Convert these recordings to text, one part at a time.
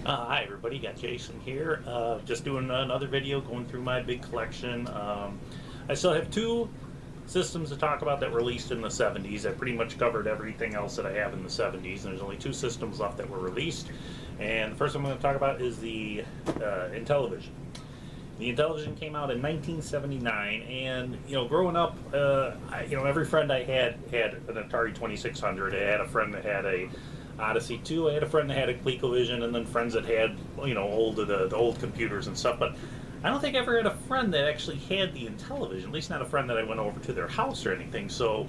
Hi everybody, got Jason here. Just doing another video going through my big collection. I still have two systems to talk about that were released in the 70s. I pretty much covered everything else that I have in the 70s, and there's only two systems left that were released. And the first one I'm going to talk about is the Intellivision. The Intellivision came out in 1979, and growing up, every friend I had an Atari 2600. I had a friend that had a Odyssey 2. I had a friend that had a ColecoVision, and then friends that had the old computers and stuff. But I don't think I ever had a friend that actually had the Intellivision. At least not a friend that I went over to their house or anything. So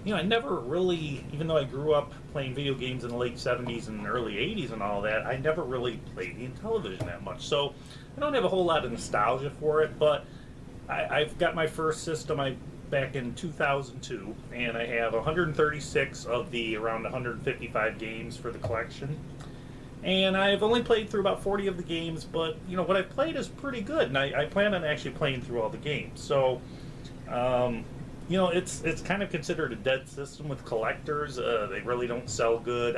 I never really, even though I grew up playing video games in the late 70s and early 80s and all that, I never really played the Intellivision that much. So I don't have a whole lot of nostalgia for it, but I've got my first system back in 2002, and I have 136 of the around 155 games for the collection. And I've only played through about 40 of the games, but what I've played is pretty good, and I plan on actually playing through all the games. So it's kind of considered a dead system with collectors. They really don't sell good.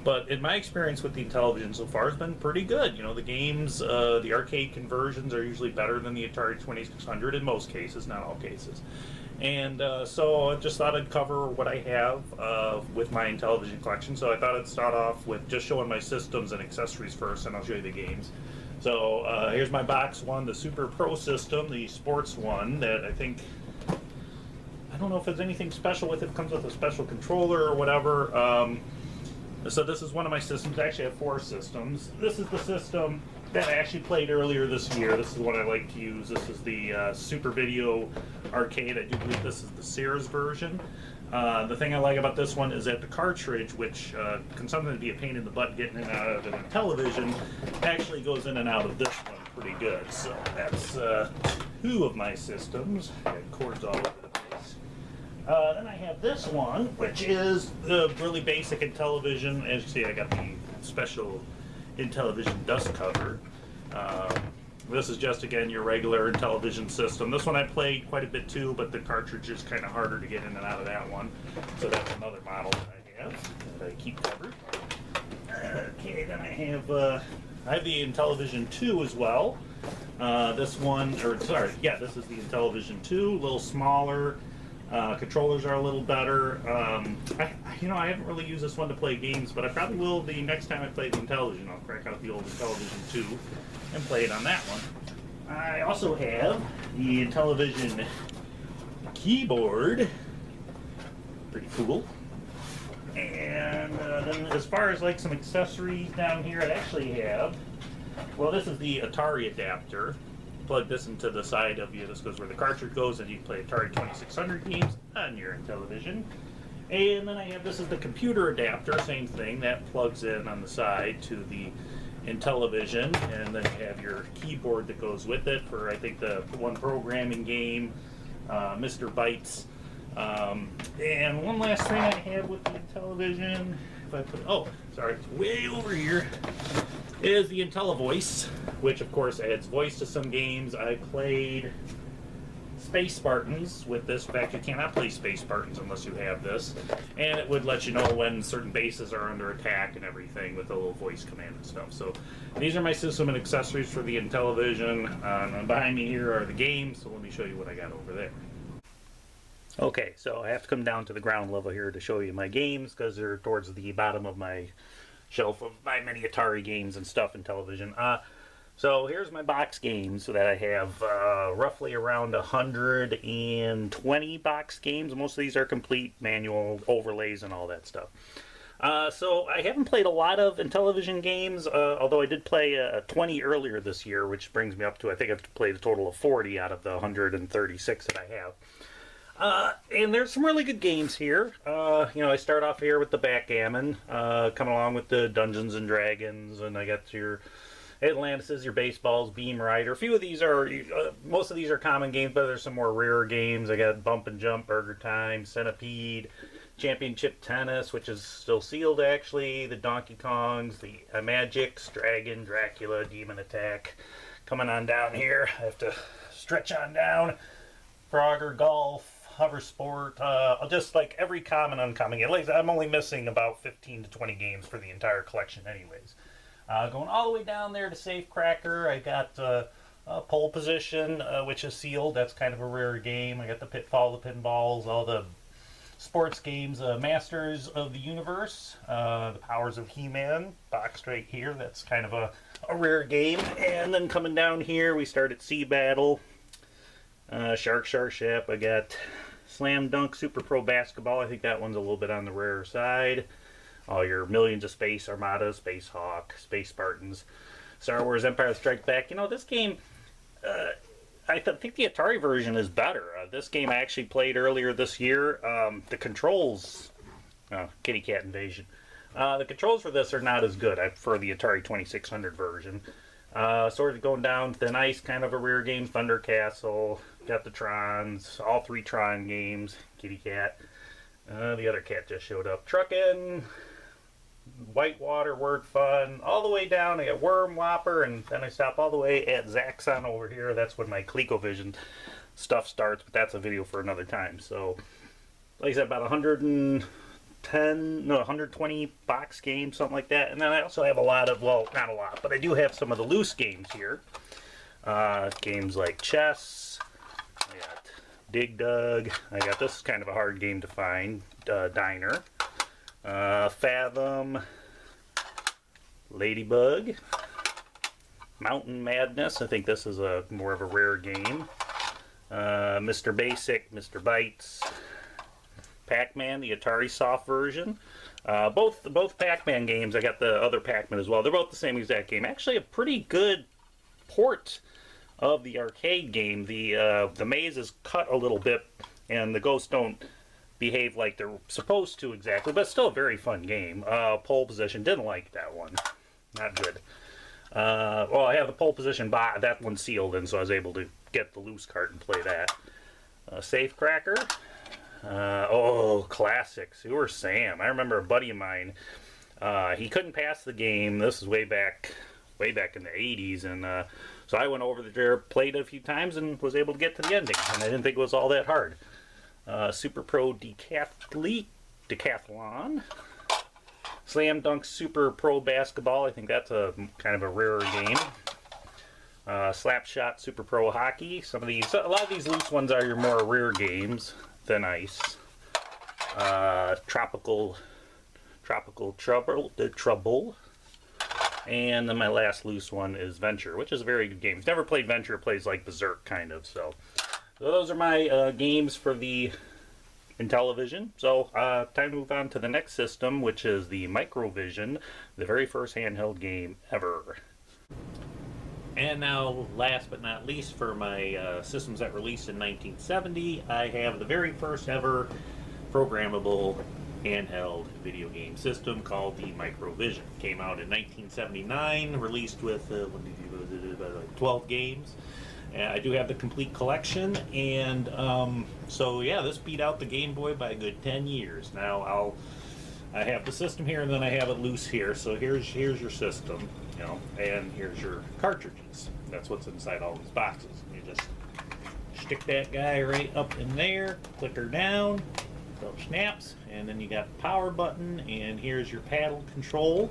But in my experience with the Intellivision so far has been pretty good. The games, the arcade conversions are usually better than the Atari 2600 in most cases, not all cases. And so I just thought I'd cover what I have with my Intellivision collection. So I thought I'd start off with just showing my systems and accessories first, and I'll show you the games. So here's my box one, the Super Pro system, the sports one that I don't know if there's anything special with it. It comes with a special controller or whatever. So this is one of my systems. Actually, I have four systems. This is the system that I actually played earlier this year. This is what I like to use. This is the Super Video Arcade. I do believe this is the Sears version. The thing I like about this one is that the cartridge, which can sometimes be a pain in the butt getting in and out of a television, actually goes in and out of this one pretty good. So that's two of my systems. Got cords all over the place. Then I have this one, which is the really basic Intellivision. As you see, I got the special Intellivision dust cover. This is just, again, your regular Intellivision system. This one I played quite a bit too, but the cartridge is kind of harder to get in and out of that one. So that's another model that I have that I keep covered. Okay, then I have the Intellivision 2 as well. This is the Intellivision 2, a little smaller. Controllers are a little better. I haven't really used this one to play games, but I probably will the next time I play the Intellivision. I'll crack out the old Intellivision 2 and play it on that one. I also have the Intellivision keyboard. Pretty cool. And then as far as like some accessories down here, I actually have, well, this is the Atari adapter. Plug this into the side of you. This goes where the cartridge goes, and you can play Atari 2600 games on your Intellivision. And then I have, this is the computer adapter, same thing, that plugs in on the side to the Intellivision, and then you have your keyboard that goes with it for, I think, the one programming game, Mr. Bytes. And one last thing I have with the Intellivision, if I put, it's way over here, is the Intellivoice, which of course adds voice to some games. I played Space Spartans with this. In fact, you cannot play Space Spartans unless you have this. And it would let you know when certain bases are under attack and everything with a little voice command and stuff. So these are my system and accessories for the Intellivision. And behind me here are the games, so let me show you what I got over there. Okay, so I have to come down to the ground level here to show you my games because they're towards the bottom of my shelf of my many Atari games and stuff in television. So here's my box games that I have roughly around 120 box games. Most of these are complete manual overlays and all that stuff. So I haven't played a lot of Intellivision games, although I did play 20 earlier this year, which brings me up to, I think I've played a total of 40 out of the 136 that I have. And there's some really good games here. I start off here with the backgammon, coming along with the Dungeons and Dragons, and I got your Atlantis, your baseballs, Beam Rider. A few of these are, most of these are common games, but there's some more rarer games. I got Bump and Jump, Burger Time, Centipede, Championship Tennis, which is still sealed actually, the Donkey Kongs, the Magics, Dragon, Dracula, Demon Attack. Coming on down here, I have to stretch on down. Frogger Golf, Hover Sport, just like every common uncommon game. Like I'm only missing about 15 to 20 games for the entire collection anyways. Going all the way down there to Safecracker, I got Pole Position, which is sealed. That's kind of a rare game. I got the Pitfall, the Pinballs, all the sports games, Masters of the Universe, the Powers of He-Man, boxed right here. That's kind of a rare game. And then coming down here, we start at Sea Battle, Shark Shap. I got Slam Dunk Super Pro Basketball. I think that one's a little bit on the rare side. All your Millions of Space Armada, Space Hawk, Space Spartans, Star Wars Empire Strikes Back. You know, this game, I think the Atari version is better. This game I actually played earlier this year. The controls, Kitty Cat Invasion. The controls for this are not as good. I prefer the Atari 2600 version. Sort of going down Thin Ice, kind of a rare game. Thunder Castle, got the Trons, all 3 Tron games. Kitty Cat. The other cat just showed up. Truckin', Whitewater, Word Fun, all the way down. I got Worm, Whopper, and then I stop all the way at Zaxxon over here. That's when my ColecoVision stuff starts, but that's a video for another time. So, like I said, about 120 box games, something like that. And then I also have a lot of, well, not a lot, but I do have some of the loose games here. Games like chess. I got Dig Dug. I got this kind of a hard game to find. Diner. Fathom, Ladybug, Mountain Madness. I think this is more of a rare game. Mr. Basic, Mr. Bites, Pac-Man, the Atari soft version. Both Pac-Man games. I got the other Pac-Man as well. They're both the same exact game. Actually, a pretty good port of the arcade game. The maze is cut a little bit, and the ghosts don't behave like they're supposed to exactly, but still a very fun game. Pole Position, didn't like that one. Not good. Well, I have the Pole Position that one's sealed, and so I was able to get the loose cart and play that. Safecracker. Oh, classic. Sewer Sam. I remember a buddy of mine, he couldn't pass the game. This is way back in the 80s, and so I went over there, played it a few times, and was able to get to the ending, and I didn't think it was all that hard. Super Pro Decathlon, Slam Dunk Super Pro Basketball. I think that's a kind of a rarer game. Slapshot Super Pro Hockey. A lot of these loose ones are your more rare games. Thin Ice. Tropical Trouble. And then my last loose one is Venture, which is a very good game. If you've never played Venture, it plays like Berserk kind of. So those are my games for the Intellivision. So time to move on to the next system, which is the Microvision, the very first handheld game ever. And now, last but not least, for my systems that released in 1970, I have the very first ever programmable handheld video game system called the Microvision. Came out in 1979, released with 12 games. I do have the complete collection, and so yeah, this beat out the Game Boy by a good 10 years. Now I have the system here, and then I have it loose here. So here's your system, you know, and here's your cartridges. That's what's inside all these boxes. You just stick that guy right up in there, click her down, so it snaps, and then you got the power button, and here's your paddle control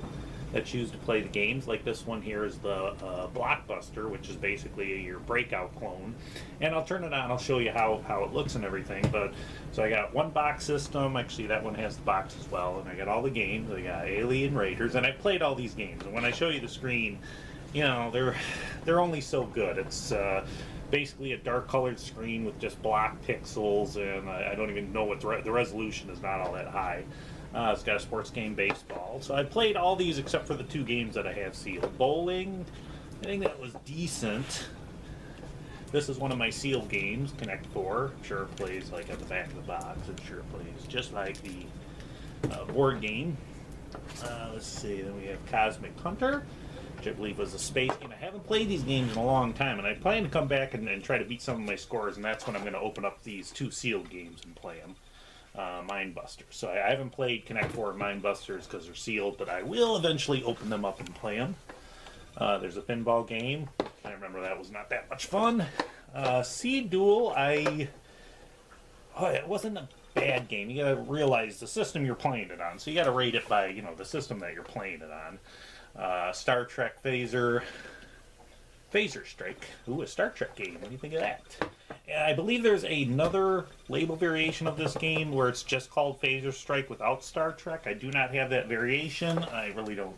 that's used to play the games. Like this one here is the Blockbuster, which is basically your breakout clone. And I'll turn it on, I'll show you how it looks and everything. But so I got one box system, actually that one has the box as well, and I got all the games. I got Alien Raiders, and I played all these games. And when I show you the screen, you know, they're only so good. It's basically a dark colored screen with just block pixels, and I don't even know what the resolution is not all that high. It's got a sports game, baseball. So I played all these except for the 2 games that I have sealed. Bowling, I think that was decent. This is one of my sealed games, Connect 4. I'm sure it plays like at the back of the box. I'm sure it plays just like the board game. Let's see, then we have Cosmic Hunter, which I believe was a space game. I haven't played these games in a long time, and I plan to come back and try to beat some of my scores, and that's when I'm going to open up these 2 sealed games and play them. Mindbusters. So I haven't played Connect 4 and Mindbusters because they're sealed, but I will eventually open them up and play them. There's a pinball game. I remember that was not that much fun. Seed Duel, it wasn't a bad game. You gotta realize the system you're playing it on, so you gotta rate it by, you know, the system that you're playing it on. Star Trek Phaser Strike. Ooh, a Star Trek game. What do you think of that? And I believe there's another label variation of this game where it's just called Phaser Strike without Star Trek. I do not have that variation. I really don't.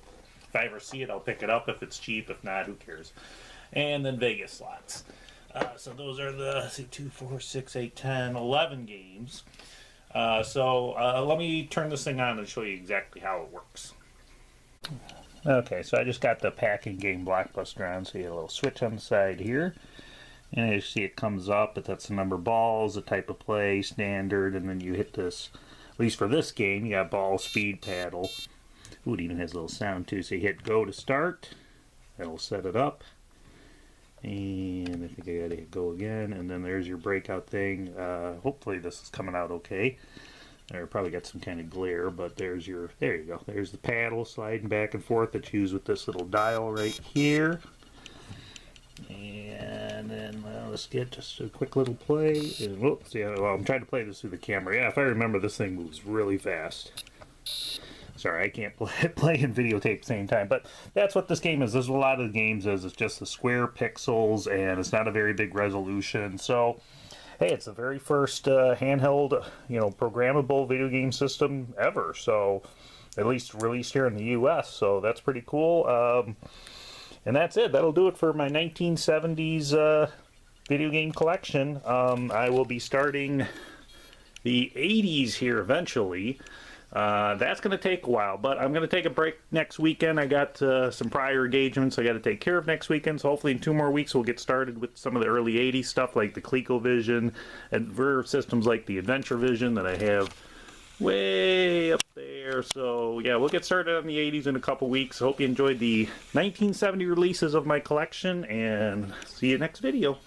If I ever see it, I'll pick it up if it's cheap. If not, who cares? And then Vegas slots. So those are the, let's see, 2, 4, 6, 8, 10, 11 games. Let me turn this thing on and show you exactly how it works. Okay, so I just got the packing game Blockbuster on, so you have a little switch on the side here. And as you see, it comes up, but that's the number of balls, the type of play, standard, and then you hit this, at least for this game, you got ball, speed, paddle. Ooh, it even has a little sound too. So you hit go to start, that'll set it up. And I think I gotta hit go again, and then there's your breakout thing. Hopefully this is coming out okay. I probably got some kind of glare, but there you go. There's the paddle sliding back and forth that you use with this little dial right here. And then let's get just a quick little play. And whoops, yeah, well, I'm trying to play this through the camera. Yeah, if I remember, this thing moves really fast. Sorry, I can't play and videotape at the same time, but that's what this game is. This is a lot of the games is. It's just the square pixels, and it's not a very big resolution. So, hey, it's the very first handheld, programmable video game system ever. So, at least released here in the U.S. So that's pretty cool. And that's it. That'll do it for my 1970s video game collection. I will be starting the 80s here eventually. That's going to take a while, but I'm going to take a break next weekend. I got some prior engagements I got to take care of next weekend, so hopefully in 2 more weeks we'll get started with some of the early 80s stuff like the ColecoVision and rare systems like the Intellivision that I have way up there. So yeah, we'll get started on the 80s in a couple weeks. Hope you enjoyed the 1970 releases of my collection, and see you next video.